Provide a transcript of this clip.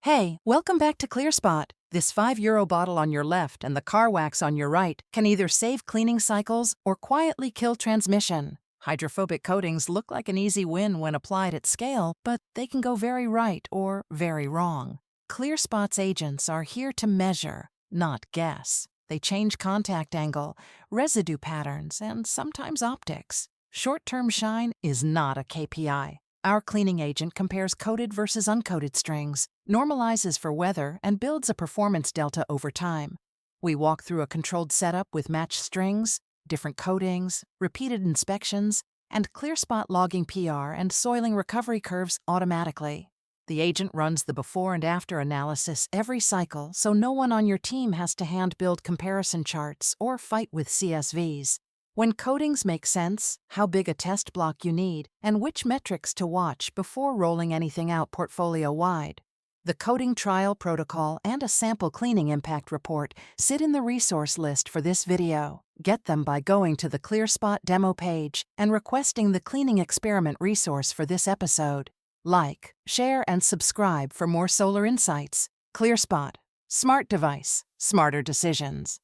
Hey, welcome back to ClearSpot. This €5 bottle on your left and the car wax on your right can either save cleaning cycles or quietly kill transmission. Hydrophobic coatings look like an easy win when applied at scale, but they can go very right or very wrong. ClearSpot's agents are here to measure, not guess. They change contact angle, residue patterns, and sometimes optics. Short-term shine is not a KPI. Our cleaning agent compares coated versus uncoated strings, normalizes for weather, and builds a performance delta over time. We walk through a controlled setup with matched strings, different coatings, repeated inspections, and ClearSpot logging PR and soiling recovery curves automatically. The agent runs the before and after analysis every cycle, so no one on your team has to hand-build comparison charts or fight with CSVs. When coatings make sense, how big a test block you need, and which metrics to watch before rolling anything out portfolio-wide. The coating trial protocol and a sample cleaning impact report sit in the resource list for this video. Get them by going to the ClearSpot demo page and requesting the cleaning experiment resource for this episode. Like, share, and subscribe for more solar insights. ClearSpot. Smart device, smarter decisions.